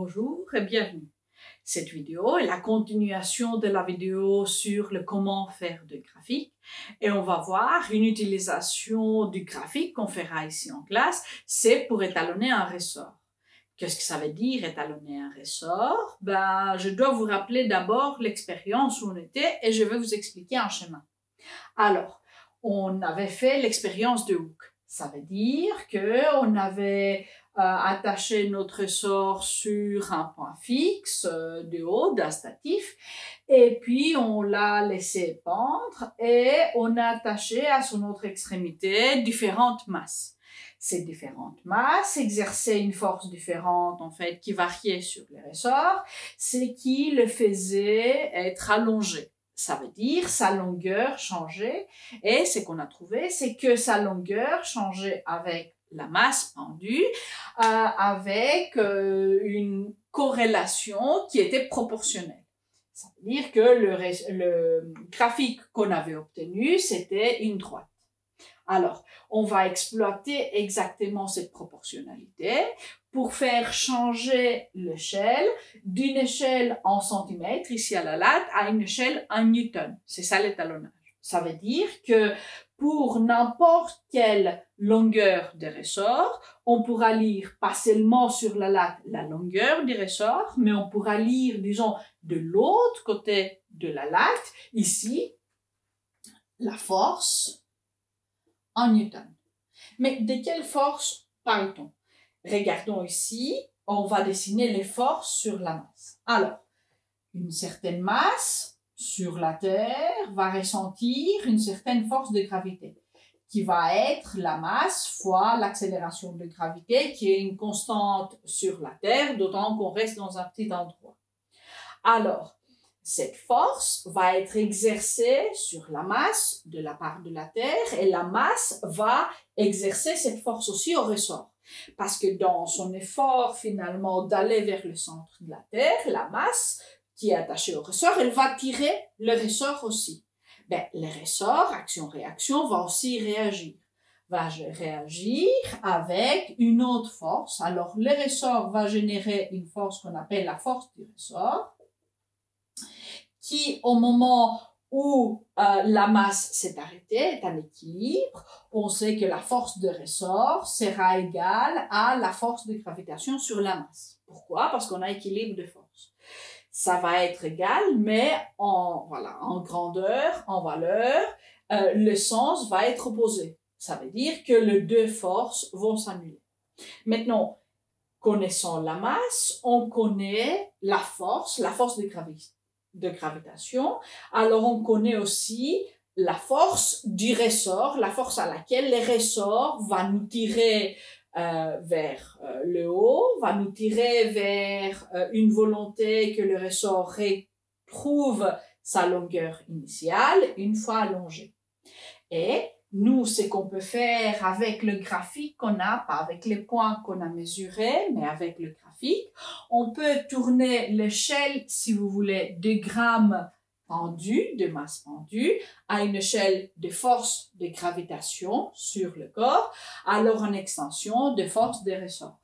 Bonjour et bienvenue. Cette vidéo est la continuation de la vidéo sur le comment faire de graphique et on va voir une utilisation du graphique qu'on fera ici en classe, c'est pour étalonner un ressort. Qu'est-ce que ça veut dire étalonner un ressort? Je dois vous rappeler d'abord l'expérience où on était et je vais vous expliquer un schéma. Alors, on avait fait l'expérience de hook. Ça veut dire qu'on avait attaché notre ressort sur un point fixe de haut d'un statif et puis on l'a laissé pendre et on a attaché à son autre extrémité différentes masses. Ces différentes masses exerçaient une force différente en fait qui variait sur les ressorts, c'est qui le faisait être allongé. Ça veut dire sa longueur changeait et ce qu'on a trouvé, c'est que sa longueur changeait avec la masse pendue, avec une corrélation qui était proportionnelle. Ça veut dire que le graphique qu'on avait obtenu, c'était une droite. Alors, on va exploiter exactement cette proportionnalité pour faire changer l'échelle d'une échelle en centimètres, ici à la latte, à une échelle en newton. C'est ça l'étalonnage. Ça veut dire que pour n'importe quelle longueur de ressort, on pourra lire pas seulement sur la latte la longueur du ressort, mais on pourra lire, disons, de l'autre côté de la latte, ici, la force en newton. Mais de quelle force parle-t-on? Regardons ici, on va dessiner les forces sur la masse. Alors, une certaine masse sur la Terre va ressentir une certaine force de gravité, qui va être la masse fois l'accélération de gravité, qui est une constante sur la Terre, d'autant qu'on reste dans un petit endroit. Alors, cette force va être exercée sur la masse de la part de la Terre et la masse va exercer cette force aussi au ressort. Parce que dans son effort finalement d'aller vers le centre de la Terre, la masse qui est attachée au ressort, elle va tirer le ressort aussi. Le ressort, action-réaction, va aussi réagir. Va réagir avec une autre force. Alors le ressort va générer une force qu'on appelle la force du ressort, qui, au moment où la masse s'est arrêtée, est en équilibre, on sait que la force de ressort sera égale à la force de gravitation sur la masse. Pourquoi? Parce qu'on a équilibre de force. Ça va être égal, mais en grandeur, en valeur, le sens va être opposé. Ça veut dire que les deux forces vont s'annuler. Maintenant, connaissant la masse, on connaît la force de gravitation. Alors, on connaît aussi la force du ressort, la force à laquelle le ressort va nous tirer vers le haut, va nous tirer vers une volonté que le ressort retrouve sa longueur initiale une fois allongé. Et nous, ce qu'on peut faire avec le graphique qu'on a, pas avec les points qu'on a mesurés, mais avec le graphique, on peut tourner l'échelle, si vous voulez, de grammes pendus, de masse pendue, à une échelle de force de gravitation sur le corps, alors en extension de force de ressort.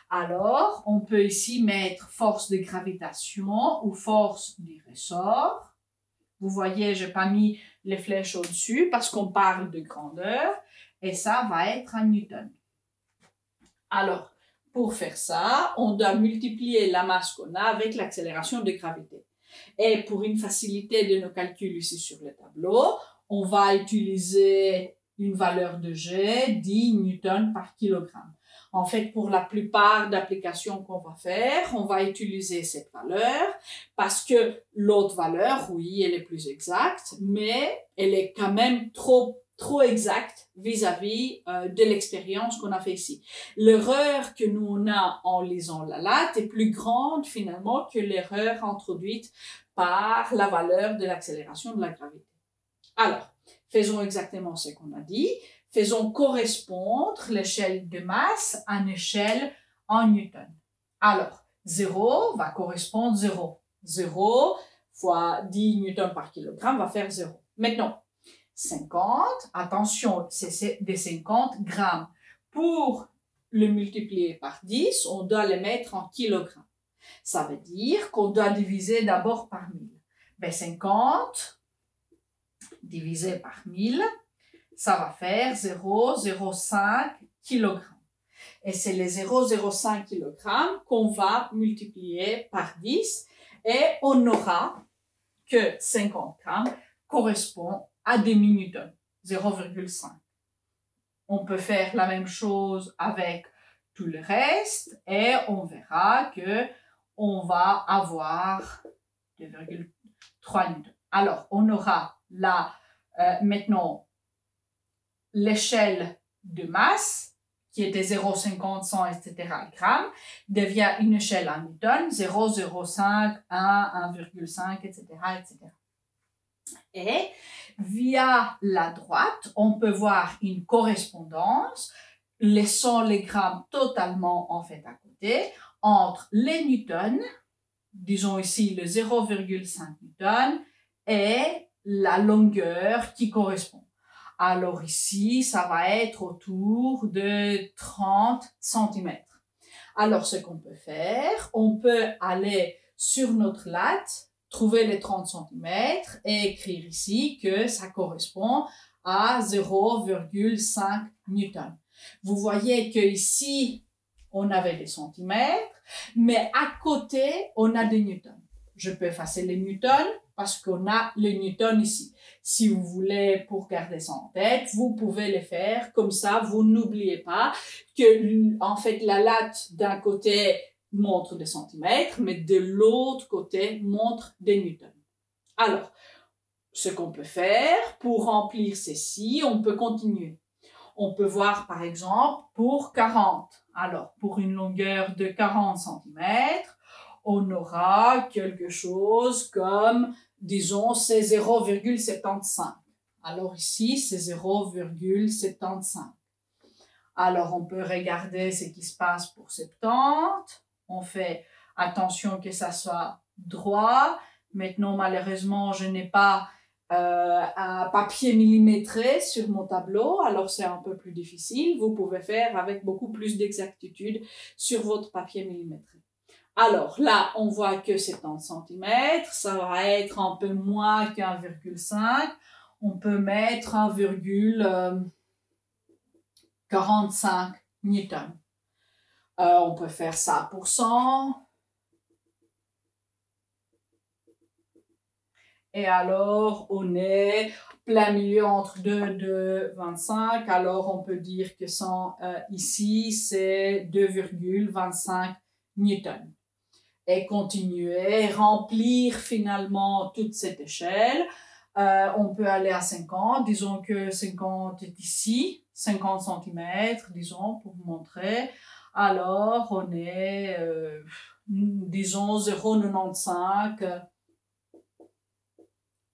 Alors, on peut ici mettre force de gravitation ou force du ressort. Vous voyez, j'ai pas mis les flèches au-dessus parce qu'on parle de grandeur et ça va être en newton. Alors, pour faire ça, on doit multiplier la masse qu'on a avec l'accélération de gravité. Et pour une facilité de nos calculs ici sur le tableau, on va utiliser une valeur de G, 10 newtons par kilogramme. En fait, pour la plupart d'applications qu'on va faire, on va utiliser cette valeur parce que l'autre valeur, oui, elle est plus exacte, mais elle est quand même trop exacte vis-à-vis de l'expérience qu'on a fait ici. L'erreur que nous on a en lisant la latte est plus grande finalement que l'erreur introduite par la valeur de l'accélération de la gravité. Alors, faisons exactement ce qu'on a dit. Faisons correspondre l'échelle de masse à une échelle en newton. Alors, 0 va correspondre 0. 0 fois 10 newtons par kilogramme va faire 0. Maintenant, 50, attention, c'est des 50 grammes. Pour le multiplier par 10, on doit le mettre en kilogrammes. Ça veut dire qu'on doit diviser d'abord par 1000. Ben 50 divisé par 1000, ça va faire 0,05 kg. Et c'est les 0,05 kg qu'on va multiplier par 10 et on aura que 50 grammes correspond à demi-newton, 0,5. On peut faire la même chose avec tout le reste et on verra que on va avoir 2,3 newtons. Alors, on aura là maintenant l'échelle de masse qui était 0,50, 100, etc. grammes, devient une échelle en newton, 0,05, 1, 1,5, etc., etc. Et via la droite, on peut voir une correspondance, laissant les grammes totalement en fait à côté, entre les newtons, disons ici le 0,5 newton, et la longueur qui correspond. Alors ici, ça va être autour de 30 cm. Alors ce qu'on peut faire, on peut aller sur notre latte, trouver les 30 cm et écrire ici que ça correspond à 0,5 newton. Vous voyez que ici, on avait des centimètres, mais à côté, on a des newtons. Je peux effacer les newtons parce qu'on a les newtons ici. Si vous voulez, pour garder ça en tête, vous pouvez les faire comme ça. Vous n'oubliez pas que, en fait, la latte d'un côté montre des centimètres, mais de l'autre côté montre des newtons. Alors, ce qu'on peut faire pour remplir ceci, on peut continuer. On peut voir, par exemple, pour 40. Alors, pour une longueur de 40 cm, on aura quelque chose comme, disons, c'est 0,75. Alors ici, c'est 0,75. Alors, on peut regarder ce qui se passe pour 70. On fait attention que ça soit droit. Maintenant, malheureusement, je n'ai pas un papier millimétré sur mon tableau, alors c'est un peu plus difficile. Vous pouvez faire avec beaucoup plus d'exactitude sur votre papier millimétré. Alors là, on voit que 70 cm, ça va être un peu moins qu'1,5. On peut mettre 1,45 newton. On peut faire ça pour 100. Et alors, on est plein milieu entre 2 et 25. Alors, on peut dire que 100 ici, c'est 2,25 newton. Et continuer, remplir finalement toute cette échelle. On peut aller à 50. Disons que 50 est ici, 50 cm, disons, pour vous montrer. Alors, on est, disons, 0,95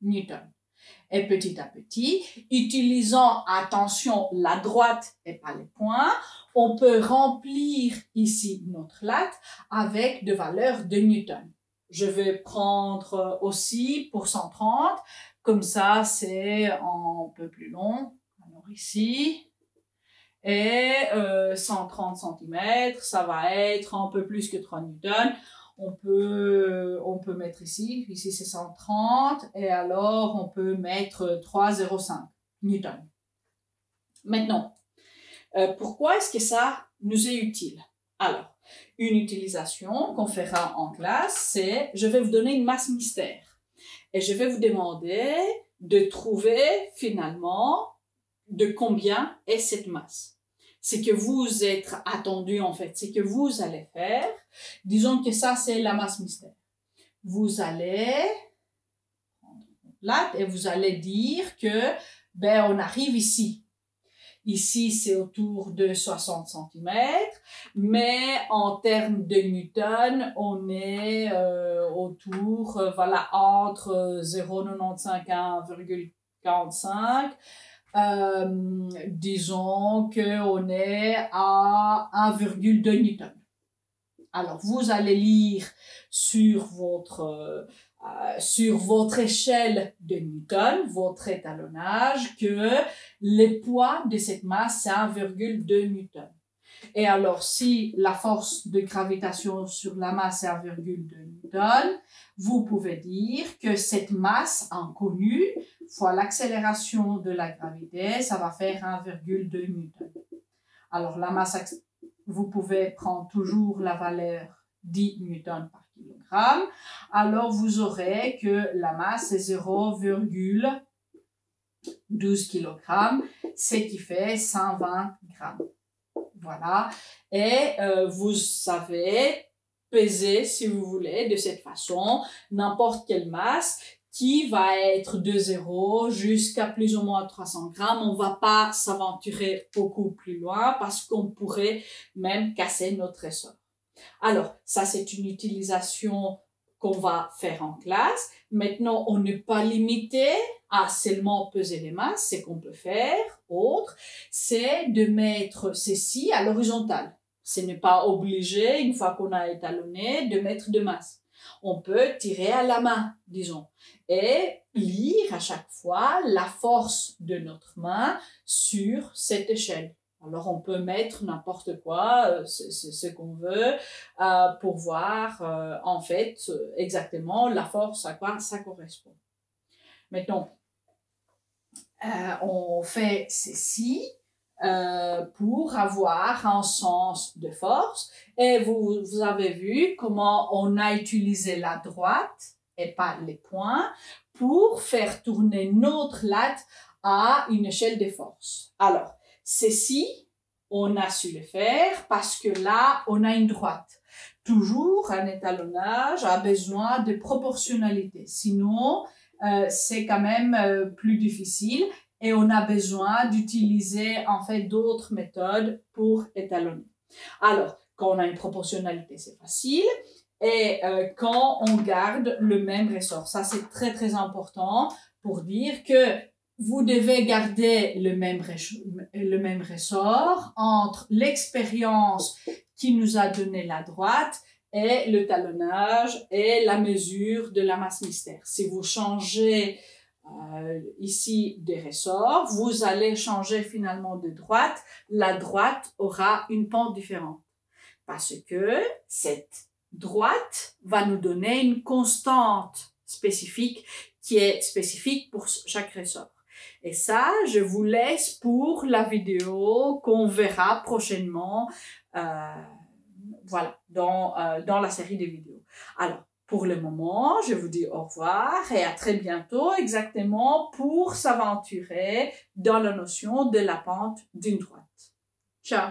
newton. Et petit à petit, utilisant, attention, la droite et pas les points, on peut remplir ici notre latte avec des valeurs de newton. Je vais prendre aussi pour 130, comme ça c'est un peu plus long. Alors ici, et 130 cm, ça va être un peu plus que 3 newtons. On peut mettre ici c'est 130, et alors on peut mettre 3,05 newton. Maintenant, pourquoi est-ce que ça nous est utile? Alors, une utilisation qu'on fera en classe, c'est, je vais vous donner une masse mystère. Et je vais vous demander de trouver finalement de combien est cette masse. C'est que vous êtes attendu en fait, c'est que vous allez faire. Disons que ça c'est la masse mystère. Vous allez prendre là et vous allez dire que on arrive ici. Ici c'est autour de 60 cm, mais en termes de newton, on est autour voilà entre 0,95 et 1,45. Disons qu'on est à 1,2 newton. Alors, vous allez lire sur votre échelle de newton, votre étalonnage, que le poids de cette masse, c'est 1,2 newton. Et alors, si la force de gravitation sur la masse est 1,2 newton, vous pouvez dire que cette masse inconnue fois l'accélération de la gravité, ça va faire 1,2 newton. Alors, la masse, vous pouvez prendre toujours la valeur 10 newtons par kilogramme. Alors, vous aurez que la masse est 0,12 kg, ce qui fait 120 grammes. Voilà. Et vous savez peser, si vous voulez, de cette façon, n'importe quelle masse qui va être de 0 jusqu'à plus ou moins 300 grammes. On va pas s'aventurer beaucoup plus loin parce qu'on pourrait même casser notre ressort. Alors, ça, c'est une utilisation qu'on va faire en classe. Maintenant, on n'est pas limité à seulement peser les masses. Ce qu'on peut faire, autre, c'est de mettre ceci à l'horizontale. Ce n'est pas obligé, une fois qu'on a étalonné, de mettre de masse. On peut tirer à la main, disons, et lire à chaque fois la force de notre main sur cette échelle. Alors, on peut mettre n'importe quoi, ce qu'on veut, pour voir, en fait, exactement la force à quoi ça correspond. Maintenant, on fait ceci pour avoir un sens de force. Et vous avez vu comment on a utilisé la droite et pas les points pour faire tourner notre latte à une échelle de force. Alors, ceci, on a su le faire parce que là, on a une droite. Toujours, un étalonnage a besoin de proportionnalité. Sinon, c'est quand même plus difficile et on a besoin d'utiliser en fait d'autres méthodes pour étalonner. Alors, quand on a une proportionnalité, c'est facile. Et quand on garde le même ressort, ça c'est très très important pour dire que vous devez garder le même ressort entre l'expérience qui nous a donné la droite et le talonnage et la mesure de la masse mystère. Si vous changez ici des ressorts, vous allez changer finalement de droite. La droite aura une pente différente parce que cette droite va nous donner une constante spécifique qui est spécifique pour chaque ressort. Et ça, je vous laisse pour la vidéo qu'on verra prochainement voilà, dans la série de vidéos. Alors, pour le moment, je vous dis au revoir et à très bientôt exactement pour s'aventurer dans la notion de la pente d'une droite. Ciao!